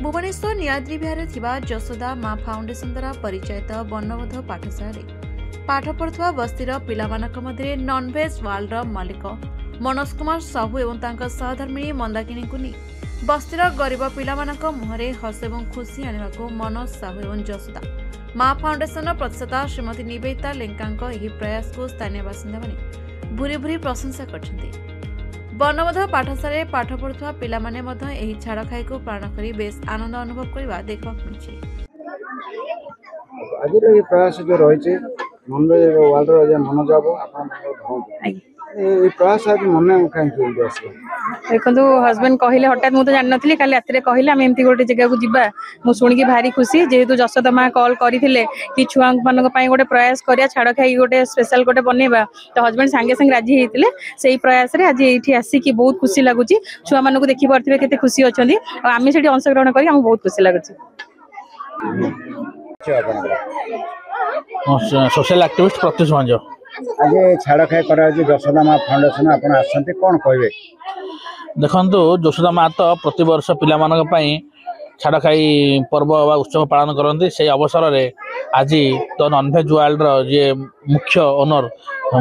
भुवनेश्वर नीलाद्रि विहार थिबा जसोदा माँ फाउंडेशन द्वारा परिचालित वर्णबोध पाठशाला पाठ पढ़ुवा बस्तीर पिलामानक मध्य नॉनवेज वर्ल्ड मालिक मनोज कुमार साहू एवं तांका सहधर्मिणी मंदाकिनी को नहीं बस्तीर गरीब पिलामानक मुहरे हस एवं खुशी आनिबाकु मनोज साहू एवं जसोदा माँ फाउंडेशन प्रतिष्ठाता श्रीमती निवेदिता लेंका यह प्रयास को स्थानीय बासिंदा माने भूरी भूरी प्रशंसा करछन्ति। वर्णबोध पाठशाला पाठ पढ़ुवा पिलामाने मध्य एही छाड़ खाई को पालन करी बेस आनंद अनुभव करबा देखबा मिलछि। आज ये प्रयास जो रही नॉनवेज वर्ल्ड रो जे मनोज बाबू आपन ये प्रयास आज मन कहीं आसला देखो हजबैंड कहले हठात मुझे जान नी काली राति कहले आम एमती गोटे जगह को जीवा मुझे भारी खुशी जेहेतु जसोदा माँ कॉल करते कि छुआ मान गोटे प्रयास करिया छाड़ खाई गोटे स्पेशल गोटे बनवा तो हजबैंड सांगे सांगे राजी होते से प्रयास रे आज ये आसिकी बहुत खुशी लगुच छुआ मान देखी पारे केते खुशी अच्छा आम से अंशग्रहण कर बहुत खुशी लगुच। सोशल एक्टिविस्ट प्रत्युष भंज आज छाड़ खाई करा जसोदा माँ फाउंडेशन आपन आसंती कोन कहबे देखु जसोदा माँ तो प्रति वर्ष पिलामानक छाड़ खाई पर्व व उत्सव पालन करती से अवसर में आज तो नॉनवेज वर्ल्ड जे मुख्य ओनर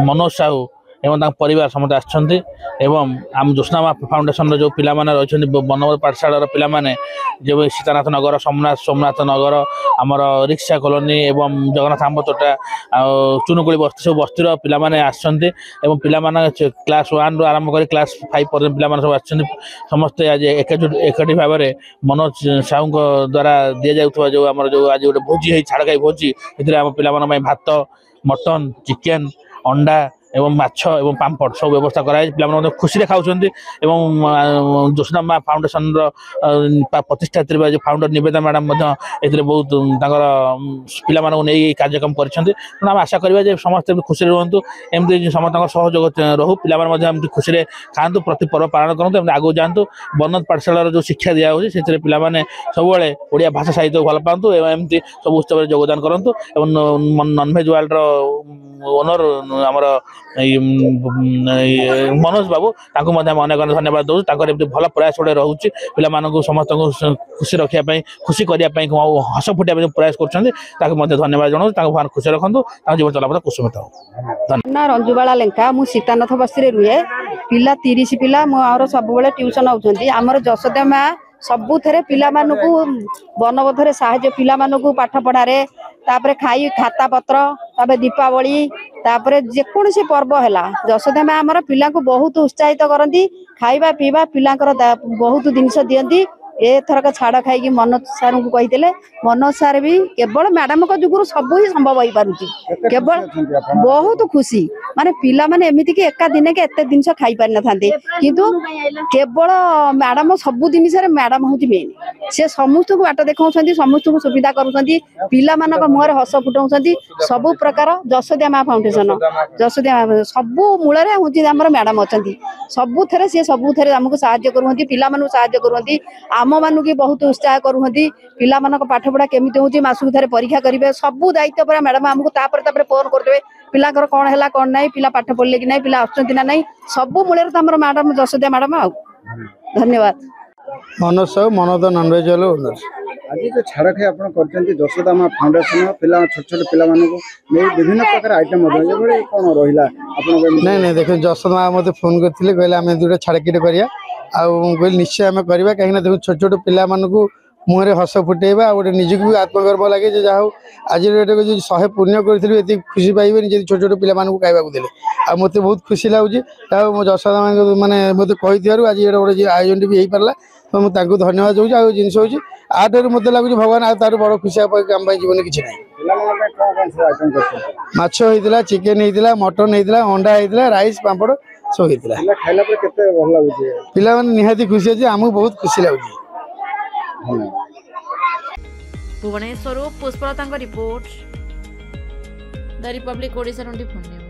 मनोज साहू एवं परिवार समस्त आसछन्ति एवं आम जसोदा माँ फाउंडेशन जो पिला माने रहिछन्ति वर्णबोध पाठशाला पिला माने जो सीतानाथ नगर सोमनाथ नगर आमर रिक्शा कॉलोनी एवं जगन्नाथ आंबतोटा चुनुकुली बस्ती सब बस्तीर पिला माने आसछन्ति एवं पिला माने क्लास 1 रु आरंभ कर क्लास 5 पर्यंत पिला माने सब आसछन्ति समस्त आज एकाठी भाव में मनोज साहू द्वारा दि जाउथबा जो आमर जो आज गोटे भोजी है छाड़ खाई भोजी एथिरे आम पिला माने पई भात मटन चिकेन अंडा एवं माछ एवं पांपड़ सब व्यवस्था कराई पिला खुशी खाऊँ जसोदा माँ फाउंडेशन प्रतिष्ठा जो फाउंडर निवेदिता मैडम बहुत पिला नहीं कार्यक्रम कर आशा करा समस्त खुशी रुहतु एमती समस्त सहयोग रहू पिला खुशी खातु प्रति पर्व पालन करूँ आगे जातु वर्णबोध पाठशाला जो शिक्षा दिखाई से पिला सब ओडिया भाषा साहित्य भल पातु एमती सब उत्सव योगदान करूँ नॉनवेज वर्ल्ड ओनर आमर मनोज बाबू अनेक धन्यवाद दूँ भल प्रयास गोटे रोचे पिला समस्त खुशी रखापी खुशी करने हस फुटा प्रयास कर धन्यवाद जनाऊँ भगवान खुशी रखु जीवन चलापथ कुसुमित हो ना रंजुबाला लेंका मु सीतानाथ बस्ती रुहे पिला 30 पिला मोर सब ट्यूशन होती आमर जसोदा माँ सबुथे पिला वर्णबोध साहाଯ୍य पिला पाठ पढ़ारे तापर खाई खाता पत्र दीपावली तापर जेकोसी पर्व है जसोदा माँ आमर पिला बहुत उत्साहित करती खाइबा पीवा पिला बहुत जिनस दिखती एथरक छाड़ खाई मनोज सार को कही मनोज सार भी केवल मैडम जुगुरु सब ही संभव हो पारुची केवल बहुत खुशी माने पिला माने एमिति कि एका दिन के एते जिनस खाई पारि न थांते किंतु केवल मैडम सब जिनिस रे मैडम होची मेन से समस्त को बाट देखाउछंती समस्त को सुविधा करूछंती पिला मानक मुहर हस फुटाउछंती सब प्रकार जसोदा माँ फाउंडेशन जसोदा सब मूल रे होची हमर मैडम अछंती सब थरे से सब थरे हमको सहायता करूछंती पिला मानु सहायता करूछंती आम मानू की बहुत उत्साह करूँ पिला पाठ पढ़ा केमी हो मासक थे परीक्षा करेंगे सब दायित्व पर मैडम आमको फोन करदे पिला कौन है कौन ना पिला पाठ पढ़ले कि ना पिला आसुँच ना ना सब मूल मैडम जसोदा मैडम आ धन्यवाद। मनोज साहू मनोज नॉनवेज आज जो छाड़ खाई आप जसोदा माँ फाउंडेशन पिला छोट छोट पिला विभिन्न प्रकार आइटम कौन रहा नहीं नहीं देख जसोदा माँ मत फोन करते कहले आम दुटा छाड़कीटे करिया कहली निश्चय आम करवा कहीं देख छोट छोट पिला मुहरे हस फुटेबा गोटे निजक भी आत्मगर्व लगे जहाँ आज जो 100 पुण्य करी खुशी पाइबे जी छोट छोट पिला खावा देले आ मत बहुत खुशी लगुच मो जसोदा मैंने मत कही आज गोटे आयोजन भी हो पारा तो मुझे धन्यवाद दूँ आ जिन हो आठर मत लगुच भगवान आ तार बड़ खुशी आम जीवन किसी ना माछ होता चिकेन होता मटन होता अंडा होता राइस पापड़ सब पिला निहाती खुशी अच्छे आमको बहुत खुशी लगुच। Bhubaneswar Pushpalata report the Republic Odisha 24 news.